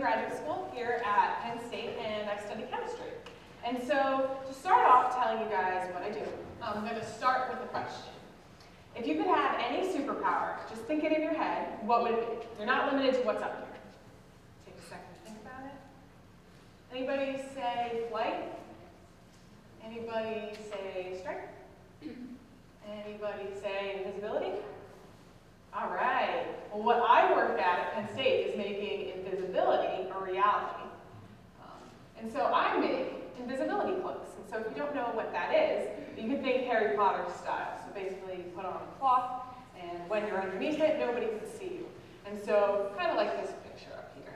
graduate school here at Penn State, and I study chemistry. And so, to start off telling you guys what I do, I'm going to start with a question. If you could have any superpower, just think it in your head, what would it be? You're not limited to what's up here. Take a second to think about it. Anybody say flight? Anybody say strength? Anybody say invisibility? All right. Well, what I work at Penn State is making invisibility a reality. And so I make invisibility cloaks. And so if you don't know what that is, you can think Harry Potter style. So basically you put on a cloth, and when you're underneath it, nobody can see you. And so kind of like this picture up here.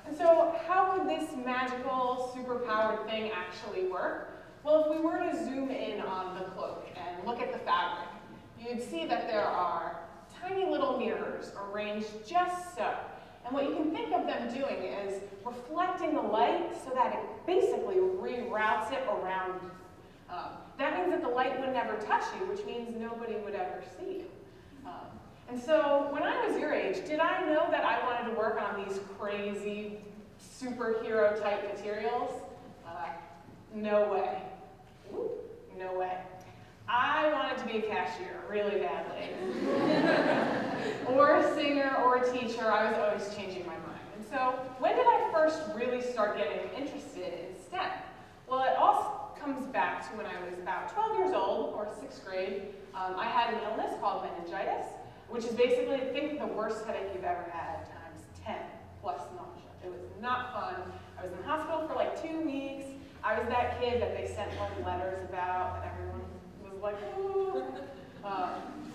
And so how could this magical, superpowered thing actually work? Well, if we were to zoom in on the cloak and look at the fabric, you'd see that there are tiny little mirrors arranged just so. And what you can think of them doing is reflecting the light so that it basically reroutes it around you. That means that the light would never touch you, which means nobody would ever see you. And so when I was your age, did I know that I wanted to work on these crazy superhero type materials? No way. Ooh, no way. I wanted to be a cashier really badly. Or a singer or a teacher. I was always changing my mind. And so when did I first really start getting interested in STEM? Well, it all comes back to when I was about 12 years old, or 6th grade. I had an illness called meningitis, which is basically, think the worst headache you've ever had times 10 plus nausea. It was not fun. I was in the hospital for like 2 weeks. I was that kid that they sent home letters about, and everyone was like, ooh.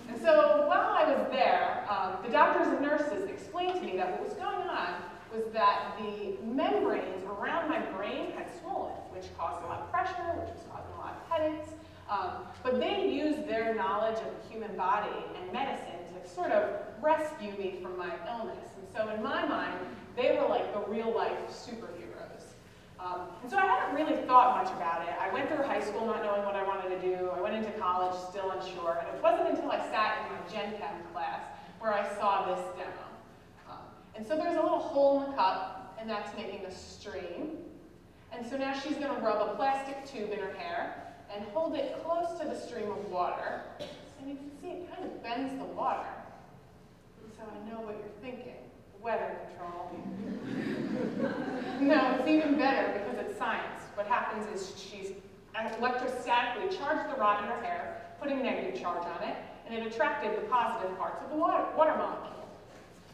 And so while I was there, the doctors and nurses explained to me that what was going on was that the membranes around my brain had swollen, which caused a lot of pressure, which was causing a lot of headaches. But they used their knowledge of the human body and medicine to sort of rescue me from my illness. And so in my mind, they were like the real-life superheroes. And so I hadn't really thought much about it. I went through high school not knowing what I wanted to do. I went into college still unsure. And it wasn't until I sat in my Gen Chem class where I saw this demo. And so there's a little hole in the cup, and that's making a stream. And so now she's going to rub a plastic tube in her hair and hold it close to the stream of water. And you can see it kind of bends the water. So I know what you're thinking. Weather control. No, it's even better because it's science. What happens is she's electrostatically charged the rod in her hair, putting negative charge on it, and it attracted the positive parts of the water molecule.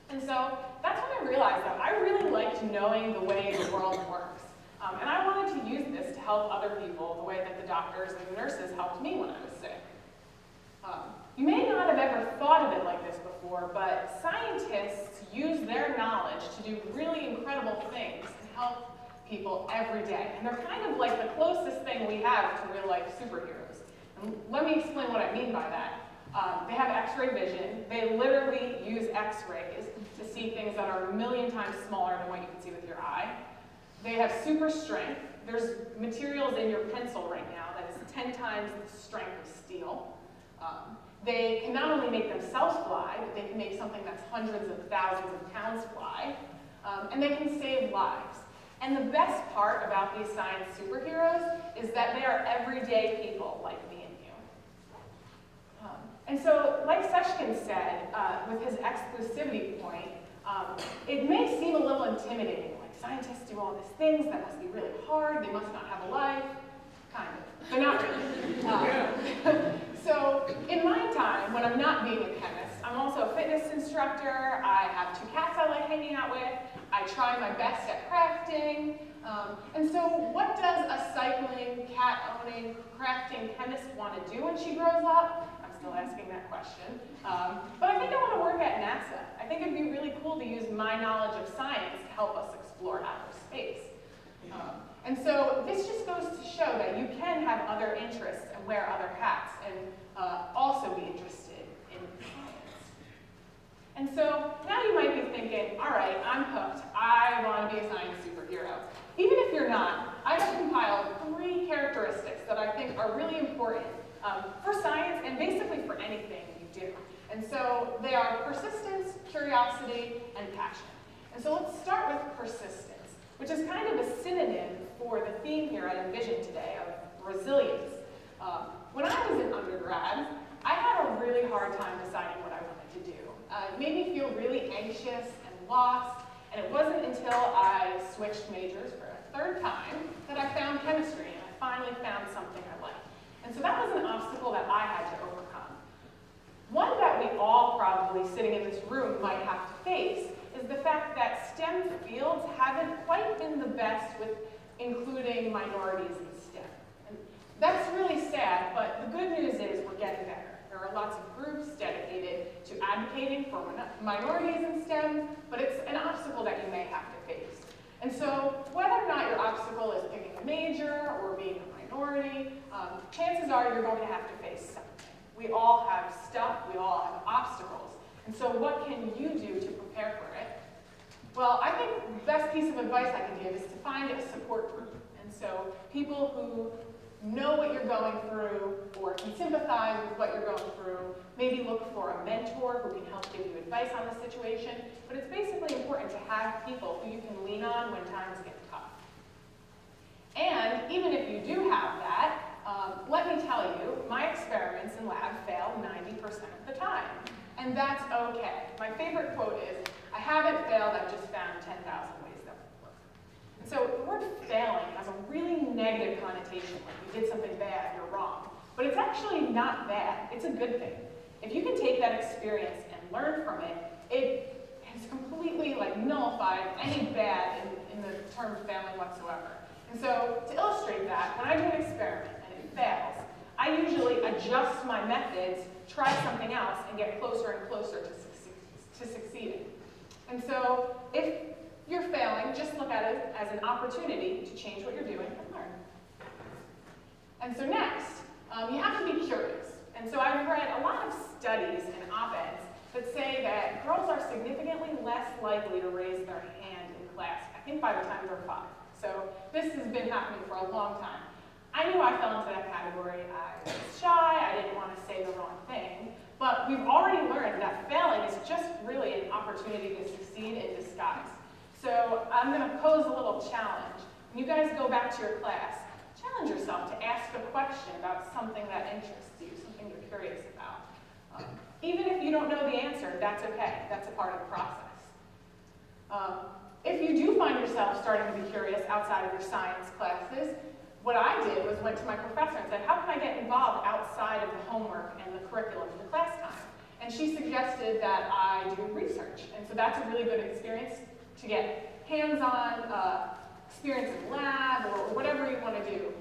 And so that's when I realized that I really liked knowing the way the world works. And I wanted to use this to help other people the way that the doctors and the nurses helped me when I was sick. You may not have ever thought of it like this before, but scientists use their knowledge to do really incredible things and help people every day. And they're kind of like the closest thing we have to real-life superheroes. And let me explain what I mean by that. They have X-ray vision. They literally use X-rays to see things that are 1,000,000 times smaller than what you can see with your eye. They have super strength. There's materials in your pencil right now that is 10 times the strength of steel. They can not only make themselves fly, but they can make something that's hundreds of thousands of pounds fly. And they can save lives. And the best part about these science superheroes is that they are everyday people like me and you. And so, like Seshkin said, with his exclusivity point, it may seem a little intimidating. Like, scientists do all these things, that must be really hard, they must not have a life. Kind of, but not really. So, in my time, when I'm not being a chemist, I'm also a fitness instructor. I have 2 cats I like hanging out with. I try my best at crafting. And so, what does a cycling, cat-owning, crafting chemist want to do when she grows up? I'm still asking that question. But I think I want to work at NASA. I think it'd be really cool to use my knowledge of science to help us explore outer space. And so this just goes to show that you can have other interests and wear other hats and also be interested in science. And so now you might be thinking, all right, I'm hooked. I want to be a science superhero. Even if you're not, I have compiled 3 characteristics that I think are really important for science and basically for anything you do. And so they are persistence, curiosity, and passion. And so let's start with persistence, which is kind of a synonym for the theme here at ENVISION today of resilience. When I was an undergrad, I had a really hard time deciding what I wanted to do. It made me feel really anxious and lost, and it wasn't until I switched majors for a third time that I found chemistry, and I finally found something I liked. And so that was an obstacle that I had to overcome. One that we all probably sitting in this room might have to face is the fact that STEM fields haven't quite been the best with including minorities in STEM. And that's really sad, but the good news is we're getting better. There are lots of groups dedicated to advocating for minorities in STEM, but it's an obstacle that you may have to face. And so whether or not your obstacle is picking a major or being a minority, chances are you're going to have to face something. We all have stuff, we all have obstacles. And so what can you do to prepare for it? Well, I think the best piece of advice I can give is to find a support group. And so people who know what you're going through or can sympathize with what you're going through, maybe look for a mentor who can help give you advice on the situation. But it's basically important to have people who you can lean on when times get tough. And even if you do have that, let me tell you, my experiments in lab fail 90% of the time. And that's okay. My favorite quote is, I haven't failed, I've just found 10,000 ways that would work. And so the word failing has a really negative connotation, like you did something bad, you're wrong. But it's actually not bad, it's a good thing. If you can take that experience and learn from it, it has completely nullified any bad in the term failing whatsoever. And so to illustrate that, when I do an experiment and it fails, I usually adjust my methods, try something else, and get closer and closer to succeeding. And so if you're failing, just look at it as an opportunity to change what you're doing and learn. And so next, you have to be curious. And so I've read a lot of studies and op-eds that say that girls are significantly less likely to raise their hand in class, I think by the time they're 5. So this has been happening for a long time. I knew I fell into that category. I was shy, I didn't want to say the wrong thing, but we've already learned that failing is just really an opportunity to succeed in disguise. So I'm going to pose a little challenge. When you guys go back to your class, challenge yourself to ask a question about something that interests you, something you're curious about. Even if you don't know the answer, that's okay. That's a part of the process. If you do find yourself starting to be curious outside of your science classes, what I did was went to my professor and said, how can I get involved outside of the homework and the curriculum in the class time? And she suggested that I do research. And so that's a really good experience to get hands-on experience in lab or whatever you want to do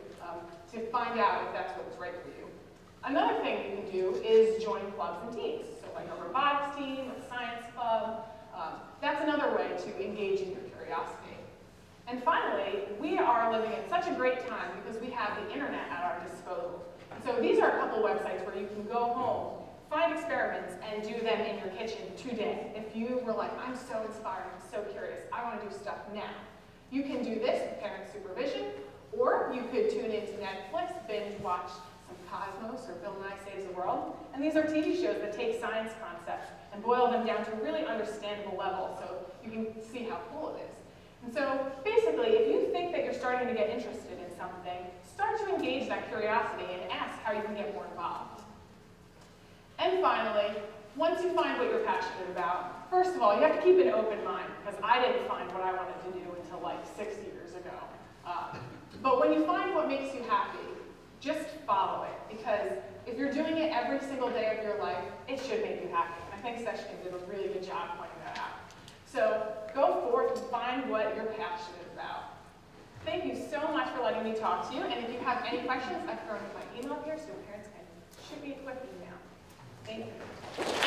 to find out if that's what's right for you. Another thing you can do is join clubs and teams. So like a robotics team, a science club. That's another way to engage in your curiosity. And finally, we are living in such a great time because we have the internet at our disposal. So these are a couple websites where you can go home, find experiments, and do them in your kitchen today. If you were like, I'm so inspired, I'm so curious, I want to do stuff now. You can do this with parent supervision, or you could tune into Netflix, binge watch some Cosmos or Bill Nye Saves the World. And these are TV shows that take science concepts and boil them down to a really understandable level so you can see how cool it is. And so basically, if you think that you're starting to get interested in something, start to engage that curiosity and ask how you can get more involved. And finally, once you find what you're passionate about, first of all, you have to keep an open mind, because I didn't find what I wanted to do until like 6 years ago. But when you find what makes you happy, just follow it, because if you're doing it every single day of your life, it should make you happy. And I think Seshkin did a really good job pointing that out. So go forth and find what you're passionate about. Thank you so much for letting me talk to you. And if you have any questions, I've thrown my email here so your parents can shoot me a quick email. Thank you.